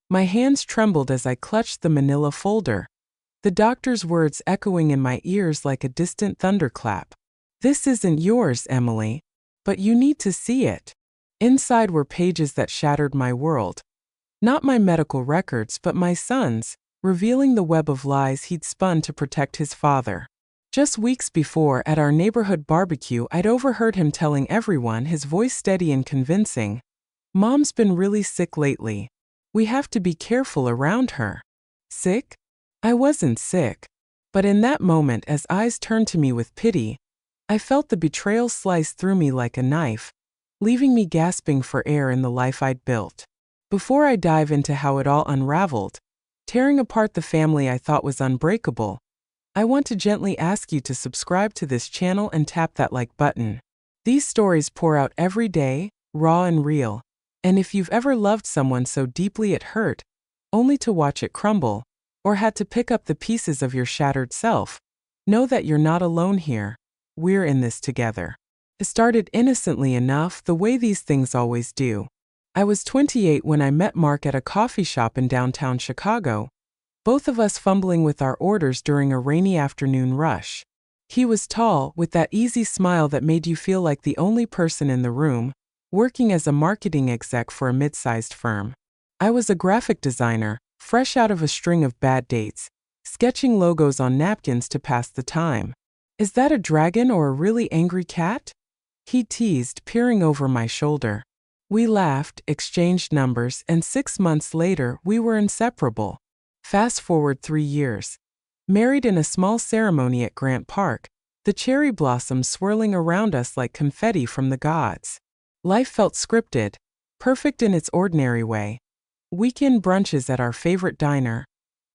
My hands trembled as I clutched the manila folder, the doctor's words echoing in my ears like a distant thunderclap. "This isn't yours, Emily, but you need to see it." Inside were pages that shattered my world. Not my medical records, but my son's, revealing the web of lies he'd spun to protect his father. Just weeks before, at our neighborhood barbecue, I'd overheard him telling everyone, his voice steady and convincing, "Mom's been really sick lately. We have to be careful around her." Sick? I wasn't sick. But in that moment, as eyes turned to me with pity, I felt the betrayal slice through me like a knife, leaving me gasping for air in the life I'd built. Before I dive into how it all unraveled, tearing apart the family I thought was unbreakable, I want to gently ask you to subscribe to this channel and tap that like button. These stories pour out every day, raw and real. And if you've ever loved someone so deeply it hurt, only to watch it crumble, or had to pick up the pieces of your shattered self, know that you're not alone here. We're in this together. It started innocently enough, the way these things always do. I was 28 when I met Mark at a coffee shop in downtown Chicago, both of us fumbling with our orders during a rainy afternoon rush. He was tall, with that easy smile that made you feel like the only person in the room, working as a marketing exec for a mid-sized firm. I was a graphic designer, fresh out of a string of bad dates, sketching logos on napkins to pass the time. "Is that a dragon or a really angry cat?" he teased, peering over my shoulder. We laughed, exchanged numbers, and 6 months later, we were inseparable. Fast forward 3 years. Married in a small ceremony at Grant Park, the cherry blossoms swirling around us like confetti from the gods. Life felt scripted, perfect in its ordinary way. Weekend brunches at our favorite diner,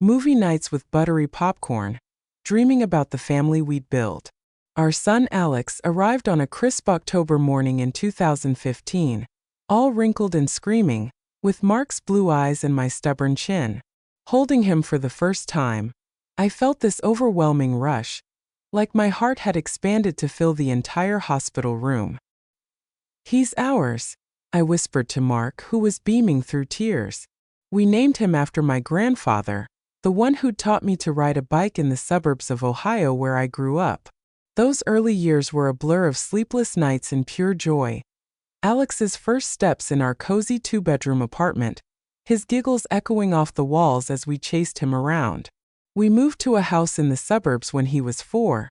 movie nights with buttery popcorn, dreaming about the family we'd built. Our son Alex arrived on a crisp October morning in 2015, all wrinkled and screaming, with Mark's blue eyes and my stubborn chin. Holding him for the first time, I felt this overwhelming rush, like my heart had expanded to fill the entire hospital room. "He's ours," I whispered to Mark, who was beaming through tears. "We named him after my grandfather, the one who'd taught me to ride a bike in the suburbs of Ohio where I grew up." Those early years were a blur of sleepless nights and pure joy. Alex's first steps in our cozy 2-bedroom apartment, his giggles echoing off the walls as we chased him around. We moved to a house in the suburbs when he was 4,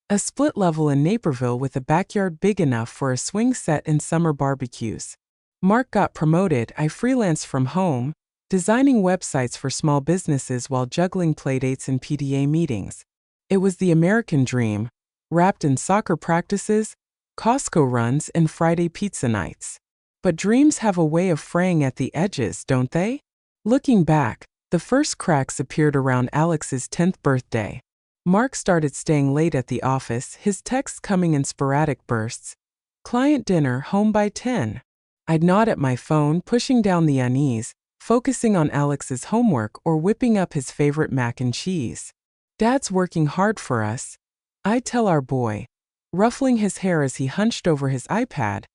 a split level in Naperville with a backyard big enough for a swing set and summer barbecues. Mark got promoted. I freelanced from home, designing websites for small businesses while juggling playdates and PTA meetings. It was the American dream, wrapped in soccer practices, Costco runs, and Friday pizza nights. But dreams have a way of fraying at the edges, don't they? Looking back, the first cracks appeared around Alex's 10th birthday. Mark started staying late at the office, his texts coming in sporadic bursts. "Client dinner, home by 10. I'd nod at my phone, pushing down the unease, focusing on Alex's homework or whipping up his favorite mac and cheese. "Dad's working hard for us," I'd tell our boy, ruffling his hair as he hunched over his iPad,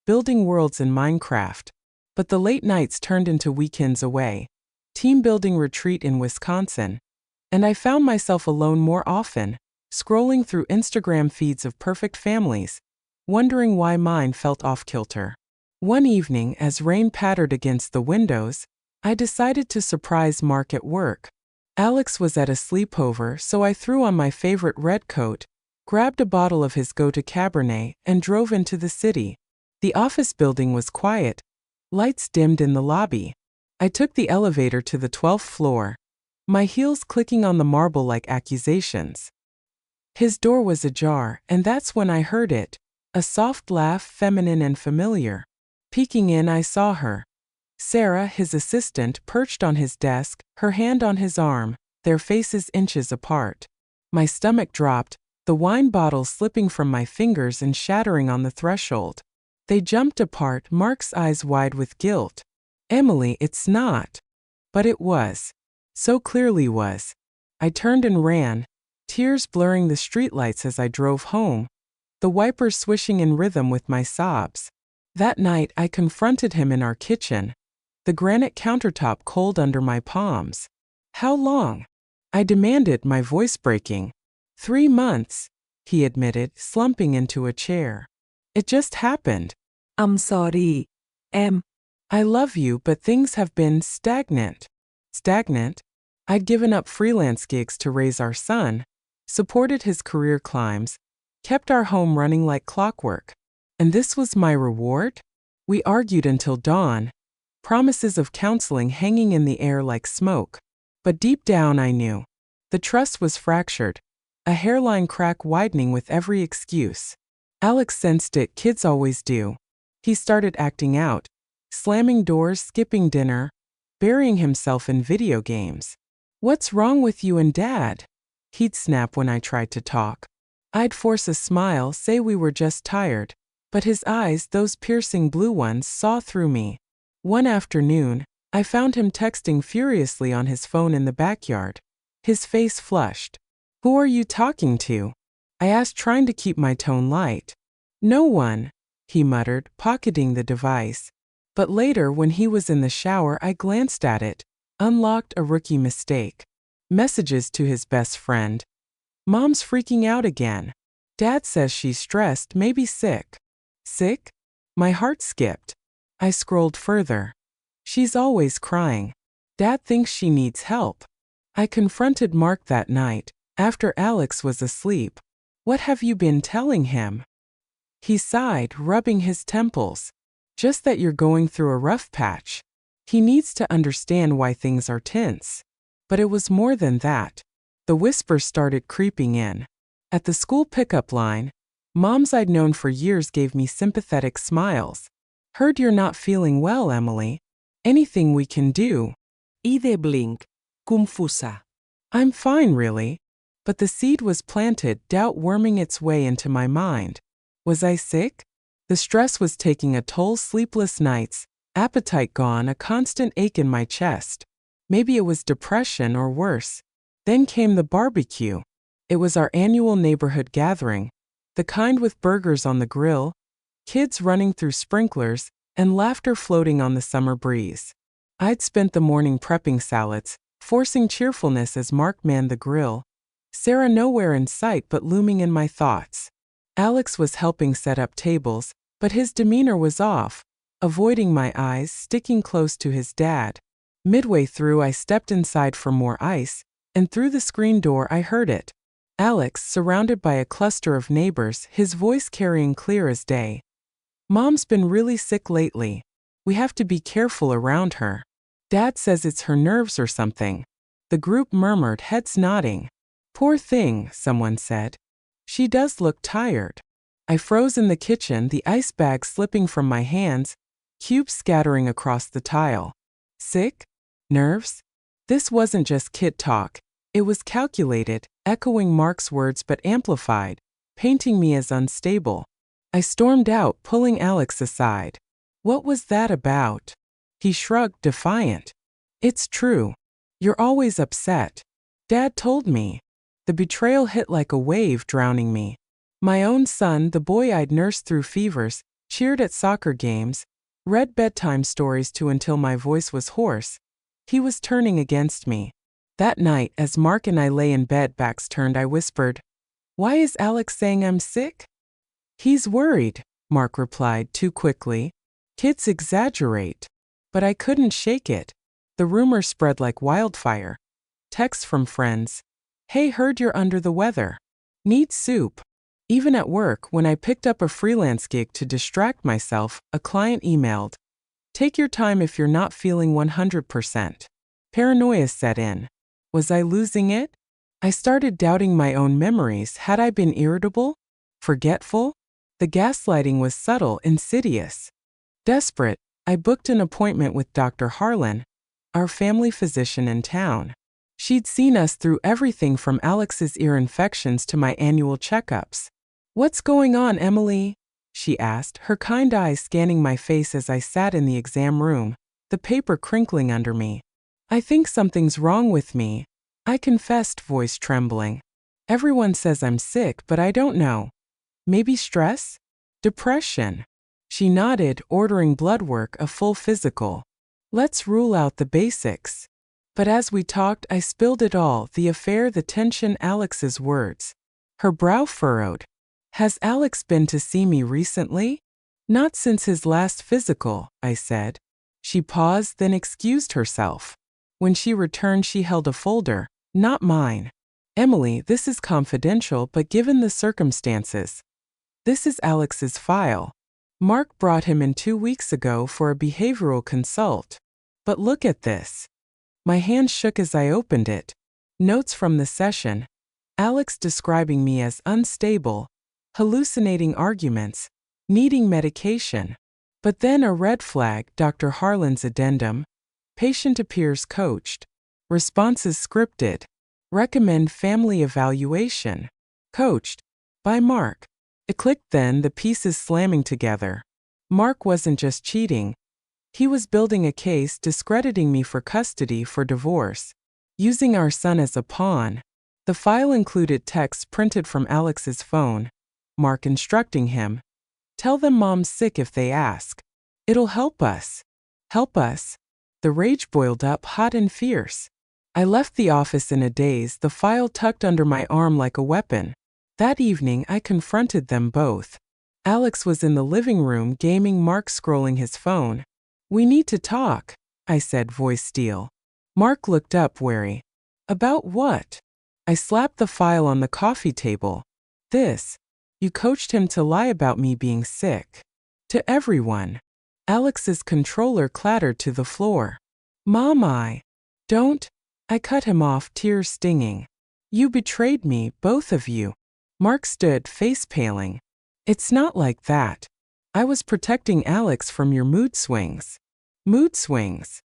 building worlds in Minecraft. But the late nights turned into weekends away, team building retreat in Wisconsin, and I found myself alone more often, scrolling through Instagram feeds of perfect families, wondering why mine felt off-kilter. One evening, as rain pattered against the windows, I decided to surprise Mark at work. Alex was at a sleepover, so I threw on my favorite red coat, grabbed a bottle of his go-to Cabernet, and drove into the city. The office building was quiet, lights dimmed in the lobby. I took the elevator to the 12th floor, my heels clicking on the marble like accusations. His door was ajar, and that's when I heard it, a soft laugh, feminine and familiar. Peeking in, I saw her. Sarah, his assistant, perched on his desk, her hand on his arm, their faces inches apart. My stomach dropped, the wine bottle slipping from my fingers and shattering on the threshold. They jumped apart, Mark's eyes wide with guilt. "Emily, it's not." But it was. So clearly was. I turned and ran, tears blurring the streetlights as I drove home, the wipers swishing in rhythm with my sobs. That night, I confronted him in our kitchen, the granite countertop cold under my palms. How long? I demanded, my voice breaking. 3 months, he admitted, slumping into a chair. It just happened. I'm sorry. I love you, but things have been stagnant. Stagnant? I'd given up freelance gigs to raise our son, supported his career climbs, kept our home running like clockwork. And this was my reward? We argued until dawn, promises of counseling hanging in the air like smoke. But deep down I knew. The trust was fractured, a hairline crack widening with every excuse. Alex sensed it, kids always do. He started acting out, slamming doors, skipping dinner, burying himself in video games. What's wrong with you and Dad? He'd snap when I tried to talk. I'd force a smile, say we were just tired. But his eyes, those piercing blue ones, saw through me. One afternoon, I found him texting furiously on his phone in the backyard. His face flushed. Who are you talking to? I asked, trying to keep my tone light. No one, he muttered, pocketing the device. But later, when he was in the shower, I glanced at it, unlocked a rookie mistake. Messages to his best friend. Mom's freaking out again. Dad says she's stressed, maybe sick. Sick? My heart skipped. I scrolled further. She's always crying. Dad thinks she needs help. I confronted Mark that night, after Alex was asleep. What have you been telling him? He sighed, rubbing his temples. Just that you're going through a rough patch. He needs to understand why things are tense. But it was more than that. The whispers started creeping in. At the school pickup line, moms I'd known for years gave me sympathetic smiles. Heard you're not feeling well, Emily. Anything we can do? Ide blink, confusa. I'm fine, really. But the seed was planted, doubt worming its way into my mind. Was I sick? The stress was taking a toll, sleepless nights, appetite gone, a constant ache in my chest. Maybe it was depression or worse. Then came the barbecue. It was our annual neighborhood gathering, the kind with burgers on the grill, kids running through sprinklers, and laughter floating on the summer breeze. I'd spent the morning prepping salads, forcing cheerfulness as Mark manned the grill. Sarah nowhere in sight but looming in my thoughts. Alex was helping set up tables, but his demeanor was off, avoiding my eyes, sticking close to his dad. Midway through, I stepped inside for more ice, and through the screen door I heard it. Alex, surrounded by a cluster of neighbors, his voice carrying clear as day. Mom's been really sick lately. We have to be careful around her. Dad says it's her nerves or something. The group murmured, heads nodding. Poor thing, someone said. She does look tired. I froze in the kitchen, the ice bag slipping from my hands, cubes scattering across the tile. Sick? Nerves? This wasn't just kid talk. It was calculated, echoing Mark's words but amplified, painting me as unstable. I stormed out, pulling Alex aside. What was that about? He shrugged, defiant. It's true. You're always upset. Dad told me. The betrayal hit like a wave, drowning me. My own son, the boy I'd nursed through fevers, cheered at soccer games, read bedtime stories to until my voice was hoarse. He was turning against me. That night, as Mark and I lay in bed, backs turned, I whispered, "Why is Alex saying I'm sick?" "He's worried," Mark replied too quickly. "Kids exaggerate." But I couldn't shake it. The rumor spread like wildfire. Texts from friends. "Hey, heard you're under the weather. Need soup." Even at work, when I picked up a freelance gig to distract myself, a client emailed, "Take your time if you're not feeling 100%. Paranoia set in. Was I losing it? I started doubting my own memories. Had I been irritable? Forgetful? The gaslighting was subtle, insidious. Desperate, I booked an appointment with Dr. Harlan, our family physician in town. She'd seen us through everything from Alex's ear infections to my annual checkups. "What's going on, Emily?" she asked, her kind eyes scanning my face as I sat in the exam room, the paper crinkling under me. "I think something's wrong with me," I confessed, voice trembling. "Everyone says I'm sick, but I don't know. Maybe stress? Depression?" She nodded, ordering blood work, a full physical. Let's rule out the basics. But as we talked, I spilled it all, the affair, the tension, Alex's words. Her brow furrowed. Has Alex been to see me recently? Not since his last physical, I said. She paused, then excused herself. When she returned, she held a folder. Not mine. Emily, this is confidential, but given the circumstances. This is Alex's file. Mark brought him in 2 weeks ago for a behavioral consult. But look at this. My hand shook as I opened it. Notes from the session. Alex describing me as unstable, hallucinating arguments, needing medication. But then a red flag, Dr. Harlan's addendum. Patient appears coached. Responses scripted. Recommend family evaluation. Coached. By Mark. It clicked then, the pieces slamming together. Mark wasn't just cheating. He was building a case discrediting me for custody, for divorce. Using our son as a pawn. The file included texts printed from Alex's phone. Mark instructing him. Tell them mom's sick if they ask. It'll help us. Help us. The rage boiled up hot and fierce. I left the office in a daze, the file tucked under my arm like a weapon. That evening, I confronted them both. Alex was in the living room gaming, Mark scrolling his phone. We need to talk, I said, voice steel. Mark looked up, wary. About what? I slapped the file on the coffee table. This. You coached him to lie about me being sick. To everyone. Alex's controller clattered to the floor. Mom, don't. I cut him off, tears stinging. You betrayed me, both of you. Mark stood, face paling. It's not like that. I was protecting Alex from your mood swings. Mood swings.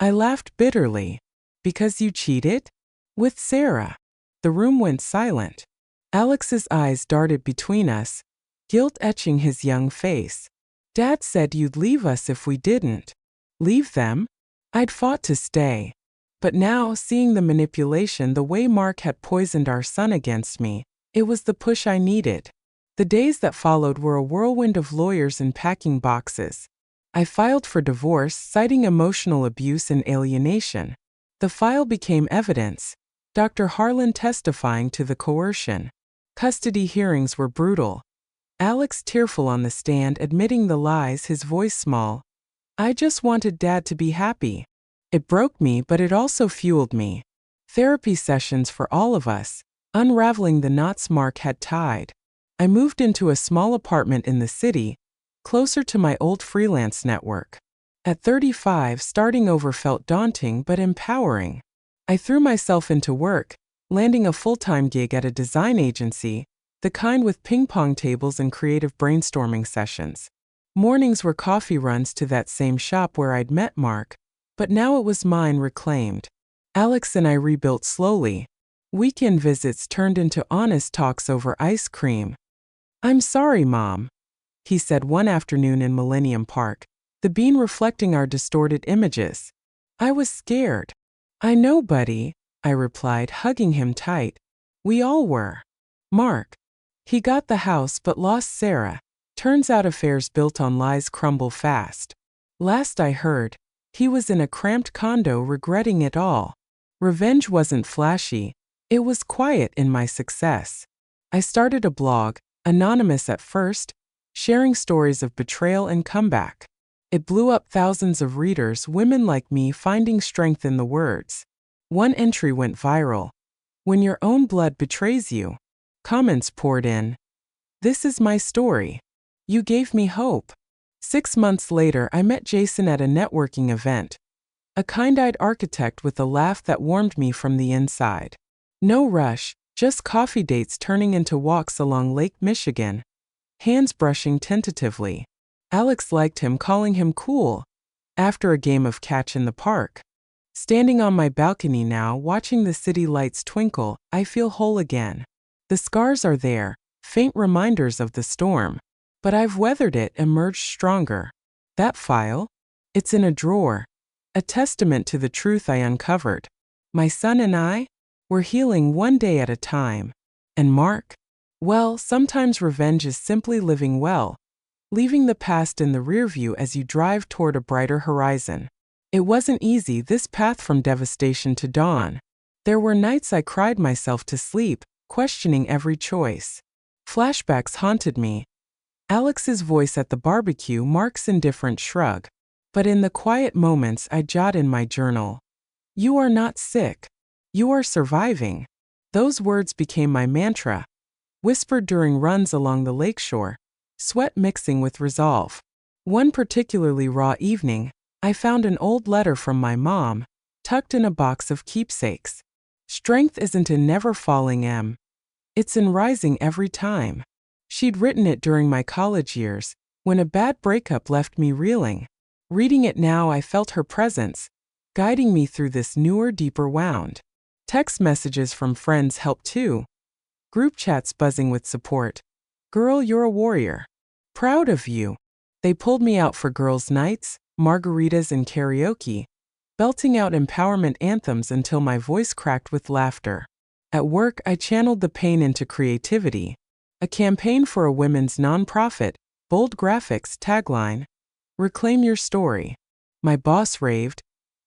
I laughed bitterly. Because you cheated? With Sarah. The room went silent. Alex's eyes darted between us, guilt etching his young face. Dad said you'd leave us if we didn't. Leave them? I'd fought to stay. But now, seeing the manipulation, the way Mark had poisoned our son against me, it was the push I needed. The days that followed were a whirlwind of lawyers and packing boxes. I filed for divorce, citing emotional abuse and alienation. The file became evidence. Dr. Harlan testifying to the coercion. Custody hearings were brutal. Alex tearful on the stand, admitting the lies, his voice small. I just wanted Dad to be happy. It broke me, but it also fueled me. Therapy sessions for all of us, unraveling the knots Mark had tied. I moved into a small apartment in the city, closer to my old freelance network. At 35, starting over felt daunting but empowering. I threw myself into work, landing a full-time gig at a design agency, the kind with ping-pong tables and creative brainstorming sessions. Mornings were coffee runs to that same shop where I'd met Mark, but now it was mine, reclaimed. Alex and I rebuilt slowly. Weekend visits turned into honest talks over ice cream. I'm sorry, Mom, he said one afternoon in Millennium Park, the bean reflecting our distorted images. I was scared. I know, buddy, I replied, hugging him tight. We all were. Mark. He got the house but lost Sarah. Turns out affairs built on lies crumble fast. Last I heard, he was in a cramped condo regretting it all. Revenge wasn't flashy. It was quiet in my success. I started a blog, anonymous at first, sharing stories of betrayal and comeback. It blew up, thousands of readers, women like me finding strength in the words. One entry went viral. When your own blood betrays you. Comments poured in. This is my story. You gave me hope. 6 months later, I met Jason at a networking event. A kind-eyed architect with a laugh that warmed me from the inside. No rush, just coffee dates turning into walks along Lake Michigan. Hands brushing tentatively. Alex liked him, calling him cool. After a game of catch in the park. Standing on my balcony now, watching the city lights twinkle, I feel whole again. The scars are there, faint reminders of the storm. But I've weathered it, emerged stronger. That file? It's in a drawer. A testament to the truth I uncovered. My son and I? We're healing one day at a time. And Mark? Well, sometimes revenge is simply living well. Leaving the past in the rearview as you drive toward a brighter horizon. It wasn't easy, this path from devastation to dawn. There were nights I cried myself to sleep, questioning every choice. Flashbacks haunted me. Alex's voice at the barbecue, Mark's indifferent shrug. But in the quiet moments I jot in my journal. You are not sick. You are surviving. Those words became my mantra, whispered during runs along the lakeshore, sweat mixing with resolve. One particularly raw evening, I found an old letter from my mom, tucked in a box of keepsakes. Strength isn't in never falling, Em. It's in rising every time. She'd written it during my college years, when a bad breakup left me reeling. Reading it now, I felt her presence, guiding me through this newer, deeper wound. Text messages from friends helped too. Group chats buzzing with support. Girl, you're a warrior. Proud of you. They pulled me out for girls' nights, margaritas and karaoke, belting out empowerment anthems until my voice cracked with laughter. At work, I channeled the pain into creativity. A campaign for a women's nonprofit, bold graphics, tagline, "Reclaim your story." My boss raved,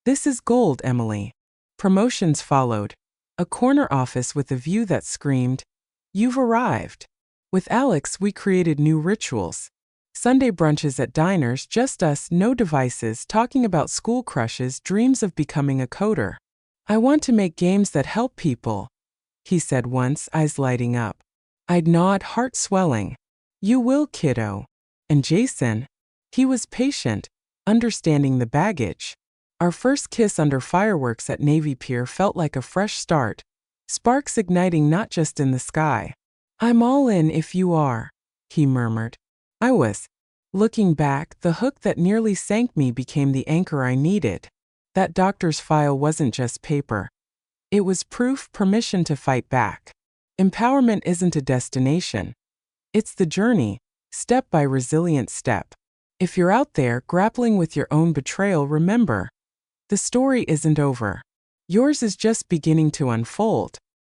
"This is gold, Emily." Promotions followed. A corner office with a view that screamed, "You've arrived." With Alex, we created new rituals. Sunday brunches at diners, just us, no devices, talking about school crushes, dreams of becoming a coder. "I want to make games that help people," he said once, eyes lighting up. I'd nod, heart swelling. "You will, kiddo." And Jason? He was patient, understanding the baggage. Our first kiss under fireworks at Navy Pier felt like a fresh start, sparks igniting not just in the sky. "I'm all in if you are," he murmured. I was. Looking back, the hook that nearly sank me became the anchor I needed. That doctor's file wasn't just paper. It was proof, permission to fight back. Empowerment isn't a destination. It's the journey, step by resilient step. If you're out there grappling with your own betrayal, remember, the story isn't over. Yours is just beginning to unfold.